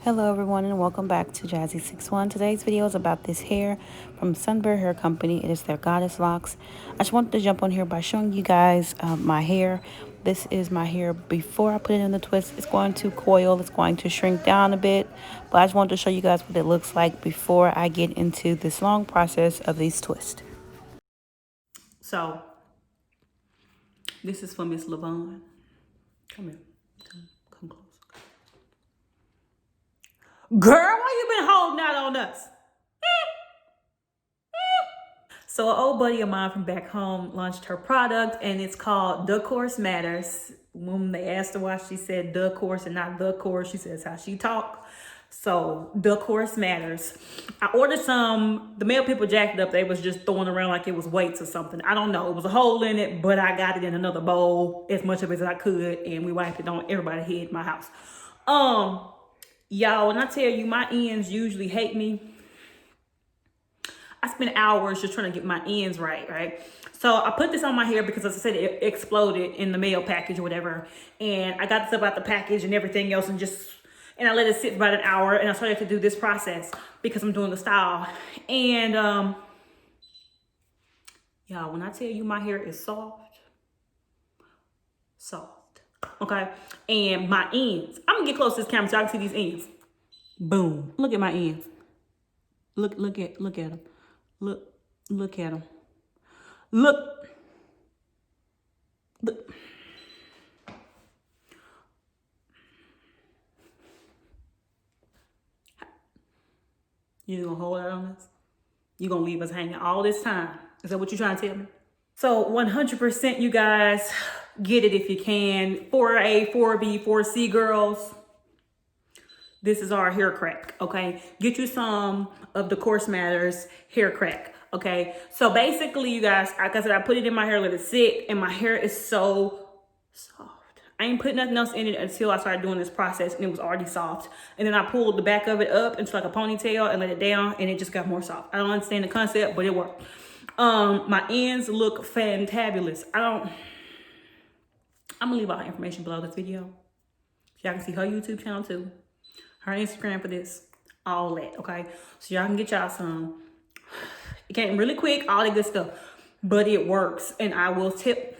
Hello everyone and welcome back to Jazzy61. Today's video is about this hair from Sunber Hair Company. It is their Goddess Locks. I just wanted to jump on here by showing you guys my hair. This is my hair before I put it in the twist. It's going to coil, it's going to shrink down a bit, but I just wanted to show you guys what it looks like before I get into this long process of these twists. So, this is for Miss LaVon. Come here, come close. Girl, why you been holding out on us? So an old buddy of mine from back home launched her product and it's called The Course Matters. When they asked her why she said the course and not the course, she says how she talk. So The Course Matters. I ordered some, the mail people jacked it up. They was just throwing around like it was weights or something. I don't know. It was a hole in it, but I got it in another bowl, as much of it as I could, and we wiped it on everybody's head in my house. Y'all, when I tell you my ends usually hate me, I spent hours just trying to get my ends right? So I put this on my hair because, as I said, it exploded in the mail package or whatever. And I got this about the package and everything else and I let it sit for about an hour and I started to do this process because I'm doing the style. And y'all, when I tell you my hair is soft, okay? And my ends, I'm gonna get close to this camera so I can see these ends. Boom, look at my ends. Look at them. Look at them. Look. You gonna hold out on us? You gonna leave us hanging all this time? Is that what you're trying to tell me? So 100% you guys get it if you can. 4A, 4B, 4C girls. This is our hair crack, okay? Get you some of The Course Matters hair crack, okay? So basically, you guys, like I said, I put it in my hair, let it sit, and my hair is so soft. I ain't put nothing else in it until I started doing this process, and it was already soft. And then I pulled the back of it up into like a ponytail and let it down, and it just got more soft. I don't understand the concept, but it worked. My ends look fantabulous. I'm gonna leave all the information below this video. So y'all can see her YouTube channel too. Her Instagram for this, all that, okay? So y'all can get y'all some. It came really quick, all that good stuff, but it works. And I will tip.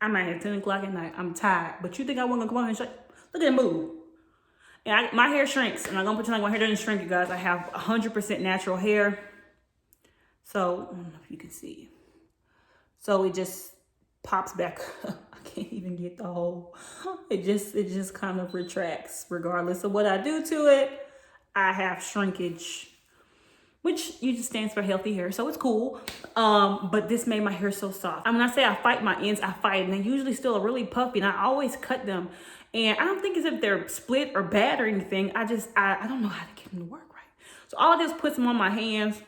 I'm at 10 o'clock at night. I'm tired, but you think I wasn't gonna come on and show? Look at that move. And my hair shrinks, and I'm gonna pretend like my hair doesn't shrink, you guys. I have 100% natural hair. So I don't know if you can see. So it just pops back up. Can't even get the whole, it just kind of retracts regardless of what I do to it. I have shrinkage, which usually stands for healthy hair, so it's cool. But this made my hair so soft. I mean, I say I fight my ends, I fight, and they usually still are really puffy, and I always cut them. And I don't think it's if they're split or bad or anything. I don't know how to get them to work right. So all I just put them on my hands,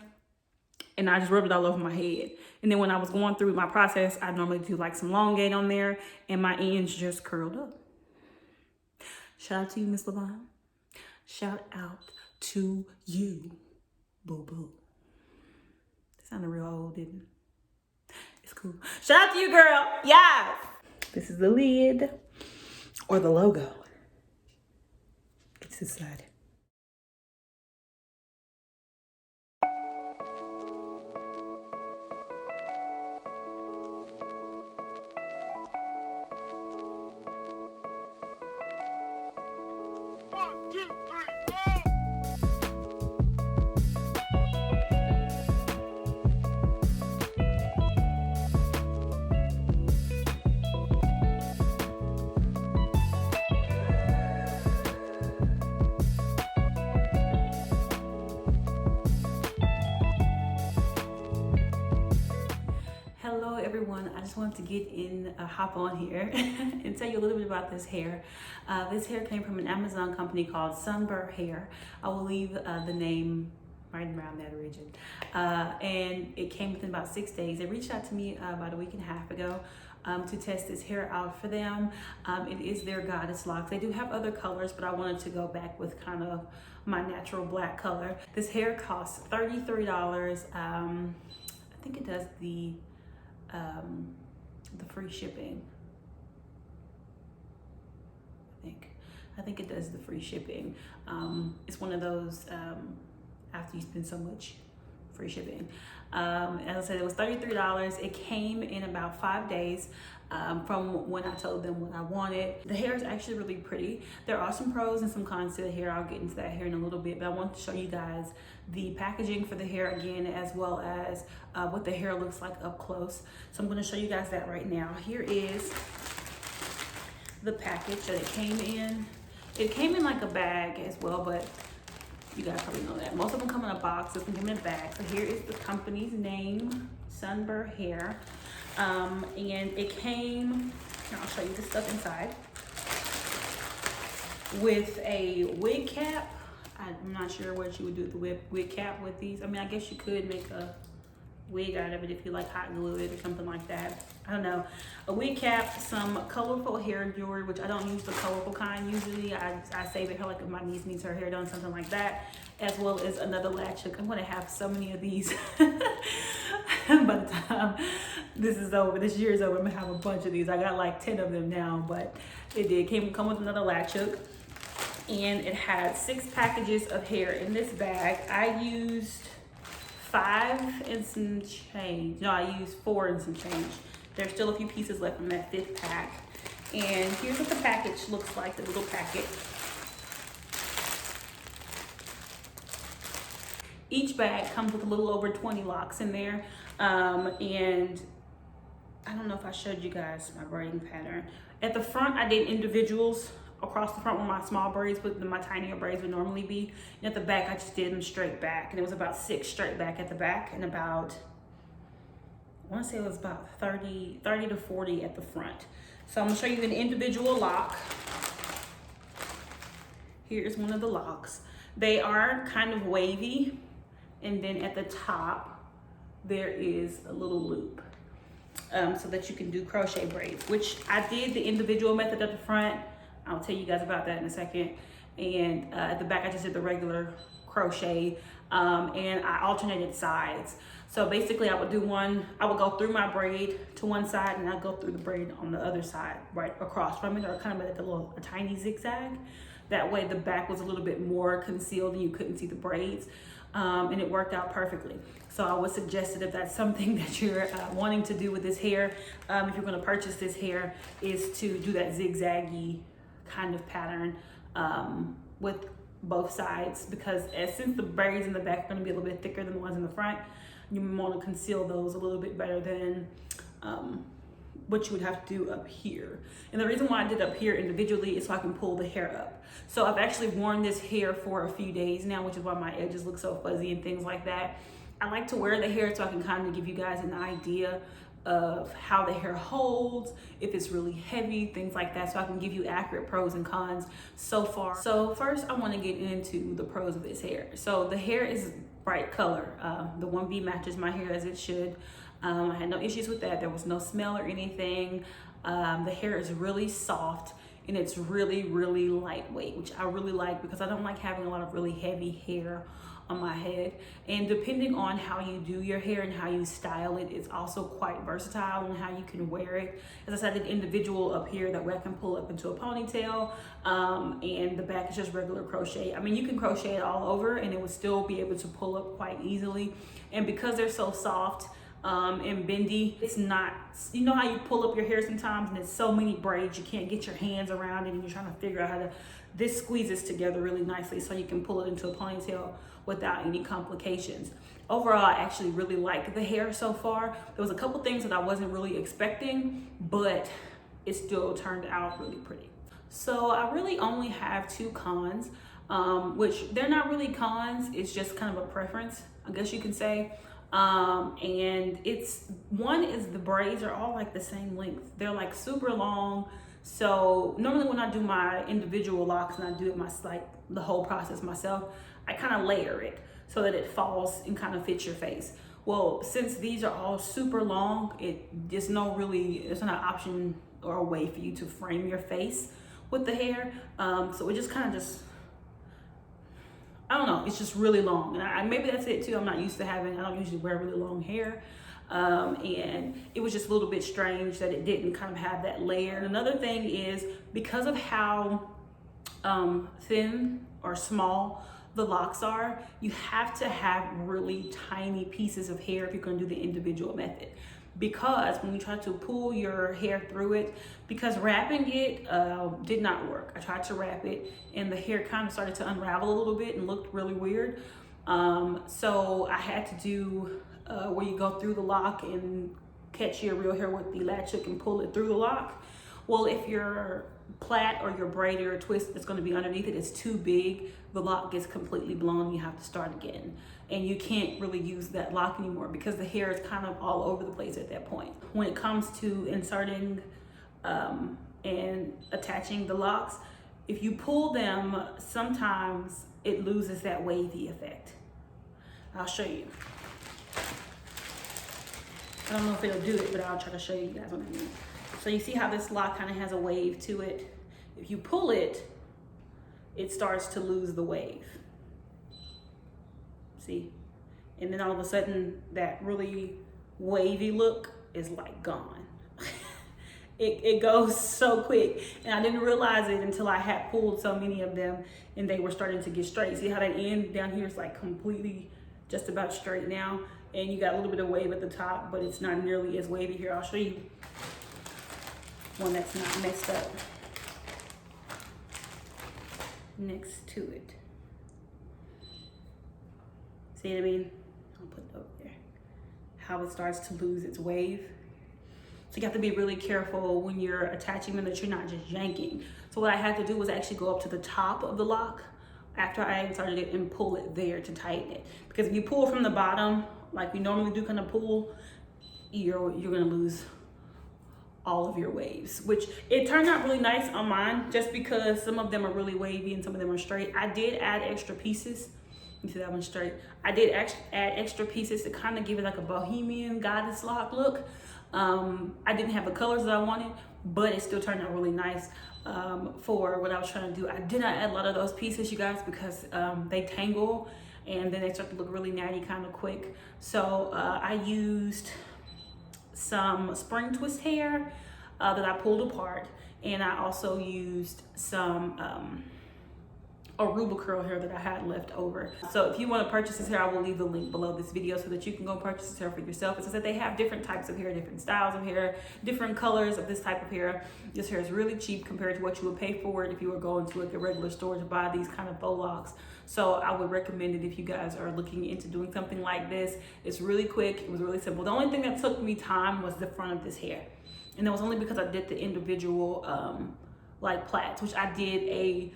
and I just rubbed it all over my head. And then when I was going through my process, I normally do like some elongate on there, and my ends just curled up. Shout out to you, Miss LaVon. Shout out to you, boo-boo. That sounded real old, didn't it? It's cool. Shout out to you, girl. Yes. This is the lid or the logo. It's this side. Hello everyone, I just wanted to get in, hop on here and tell you a little bit about this hair. This hair came from an Amazon company called Sunber Hair. I will leave the name right around that region. And it came within about 6 days. They reached out to me about a week and a half ago to test this hair out for them. It is their Goddess Locks. They do have other colors, but I wanted to go back with kind of my natural black color. This hair costs $33. I think it does the free shipping, I think. I think it does the free shipping. It's one of those, after you spend so much, free shipping. As I said, it was $33. It came in about 5 days from when I told them what I wanted. The hair is actually really pretty. There are some pros and some cons to the hair. I'll get into that hair in a little bit, but I want to show you guys the packaging for the hair again, as well as what the hair looks like up close. So I'm going to show you guys that right now. Here is the package that it came in. It came in like a bag as well, but you guys probably know that. Most of them come in a box. This one came in a bag. So here is the company's name, Sunber Hair. And it came, I'll show you the stuff inside, with a wig cap. I'm not sure what you would do with the wig cap with these. I mean, I guess you could make a wig out of it if you like hot glue it or something like that. I don't know. A wig cap, some colorful hair jewelry, which I don't use the colorful kind usually. I save it for like if my niece needs her hair done, something like that, as well as another latch hook. I'm going to have so many of these by the time this is over, this year is over. I'm going to have a bunch of these. I got like 10 of them now, but it did come with another latch hook. And it had 6 packages of hair in this bag. I used 5 and some change. No, I used 4 and some change. There's still a few pieces left from that 5th pack. And here's what the package looks like, the little packet. Each bag comes with a little over 20 locks in there. And I don't know if I showed you guys my braiding pattern. At the front, I did individuals across the front where my small braids with my tinier braids would normally be. And at the back, I just did them straight back. And it was about 6 straight back at the back and about, I want to say it was about 30 to 40 at the front. So I'm going to show you an individual lock. Here's one of the locks. They are kind of wavy. And then at the top, there is a little loop so that you can do crochet braids, which I did the individual method at the front. I'll tell you guys about that in a second. And at the back, I just did the regular crochet and I alternated sides. So basically I would do one, I would go through my braid to one side and I'd go through the braid on the other side, right across from it, or kind of like a tiny zigzag. That way the back was a little bit more concealed and you couldn't see the braids. And it worked out perfectly. So I would suggest that if that's something that you're wanting to do with this hair, if you're gonna purchase this hair, is to do that zigzaggy kind of pattern with both sides, because since the braids in the back are going to be a little bit thicker than the ones in the front, you want to conceal those a little bit better than what you would have to do up here. And the reason why I did up here individually is so I can pull the hair up. So I've actually worn this hair for a few days now, which is why my edges look so fuzzy and things like that. I like to wear the hair so I can kind of give you guys an idea of how the hair holds, if it's really heavy, things like that, so I can give you accurate pros and cons so far. So first I want to get into the pros of this hair. So the hair is bright color. The 1B matches my hair as it should. I had no issues with that. There was no smell or anything. The hair is really soft and it's really, really lightweight, which I really like because I don't like having a lot of really heavy hair on my head. And depending on how you do your hair and how you style it, it's also quite versatile on how you can wear it. As I said, I did individual up here, that way I can pull up into a ponytail, and the back is just regular crochet. I mean, you can crochet it all over and it would still be able to pull up quite easily. And because they're so soft and bendy, it's not, you know how you pull up your hair sometimes and there's so many braids you can't get your hands around it and you're trying to figure out how to, this squeezes together really nicely so you can pull it into a ponytail without any complications. Overall, I actually really like the hair so far. There was a couple things that I wasn't really expecting, but it still turned out really pretty. So I really only have 2 cons, which they're not really cons, it's just kind of a preference, I guess you can say. And it's, one is the braids are all like the same length. They're like super long. So normally when I do my individual locks and I do it like the whole process myself, I kind of layer it so that it falls and kind of fits your face. Well, since these are all super long, there's not an option or a way for you to frame your face with the hair. So it just kind of I don't know, it's just really long. And maybe that's it too. I'm not used to I don't usually wear really long hair. And it was just a little bit strange that it didn't kind of have that layer. And another thing is, because of how thin or small the locks are, you have to have really tiny pieces of hair if you're going to do the individual method. Because when you try to pull your hair through it, because wrapping it did not work. I tried to wrap it and the hair kind of started to unravel a little bit and looked really weird. So I had to do where you go through the lock and catch your real hair with the latch hook and pull it through the lock. Well, if your plait or your braid or your twist that's going to be underneath it is too big, the lock gets completely blown. You have to start again. And you can't really use that lock anymore because the hair is kind of all over the place at that point. When it comes to inserting and attaching the locks, if you pull them, sometimes it loses that wavy effect. I'll show you. I don't know if it'll do it, but I'll try to show you guys what I mean. So you see how this lock kind of has a wave to it? If you pull it, it starts to lose the wave. See? And then all of a sudden, that really wavy look is like gone. It goes so quick. And I didn't realize it until I had pulled so many of them and they were starting to get straight. See how that end down here is like completely just about straight now? And you got a little bit of wave at the top, but it's not nearly as wavy here. I'll show you one that's not messed up next to it. See what I mean? I'll put it over there. How it starts to lose its wave. So you have to be really careful when you're attaching them that you're not just yanking. So what I had to do was actually go up to the top of the lock after I inserted it and pull it there to tighten it. Because if you pull from the bottom, like we normally do kind of pull, you're gonna lose all of your waves, which it turned out really nice on mine just because some of them are really wavy and some of them are straight. I did add extra pieces. You see that one straight? I did add extra pieces to kind of give it like a bohemian goddess lock look. I didn't have the colors that I wanted, but it still turned out really nice for what I was trying to do. I did not add a lot of those pieces, you guys, because they tangle and then they start to look really natty kind of quick. So I used some spring twist hair that I pulled apart, and I also used some Aruba curl hair that I had left over. So if you want to purchase this hair, I will leave the link below this video so that you can go purchase this hair for yourself. It's just that they have different types of hair, different styles of hair, different colors of this type of hair. This hair is really cheap compared to what you would pay for it if you were going to like a regular store to buy these kind of faux locks. So I would recommend it if you guys are looking into doing something like this. It's really quick. It was really simple. The only thing that took me time was the front of this hair. And that was only because I did the individual like plaits, which I did a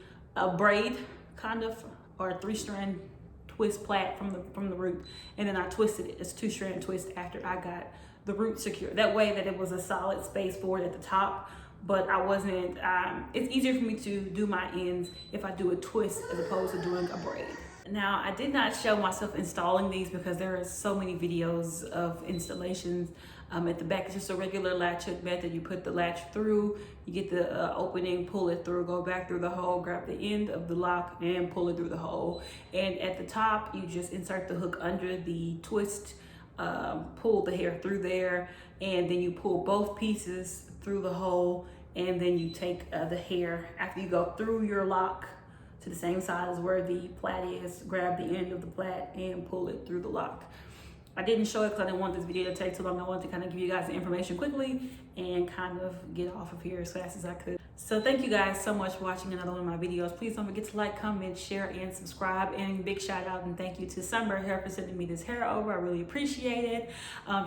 braid kind of, or a 3-strand twist plait from the root, and then I twisted it as 2-strand twist after I got the root secure. That way that it was a solid space for it at the top, but I wasn't, it's easier for me to do my ends if I do a twist as opposed to doing a braid. Now, I did not show myself installing these because there are so many videos of installations. At the back, it's just a regular latch hook method. You put the latch through, you get the opening, pull it through, go back through the hole, grab the end of the lock and pull it through the hole. And at the top, you just insert the hook under the twist, pull the hair through there, and then you pull both pieces through the hole, and then you take the hair after you go through your lock to the same side as where the plait is, grab the end of the plait and pull it through the lock. I didn't show it because I didn't want this video to take too long. I wanted to kind of give you guys the information quickly and kind of get off of here as fast as I could. So thank you guys so much for watching another one of my videos. Please don't forget to like, comment, share, and subscribe. And big shout out and thank you to Sunber Hair for sending me this hair over. I really appreciate it.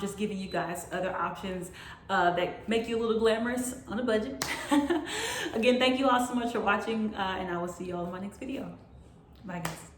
Just giving you guys other options that make you a little glamorous on a budget. Again, thank you all so much for watching, and I will see you all in my next video. Bye guys.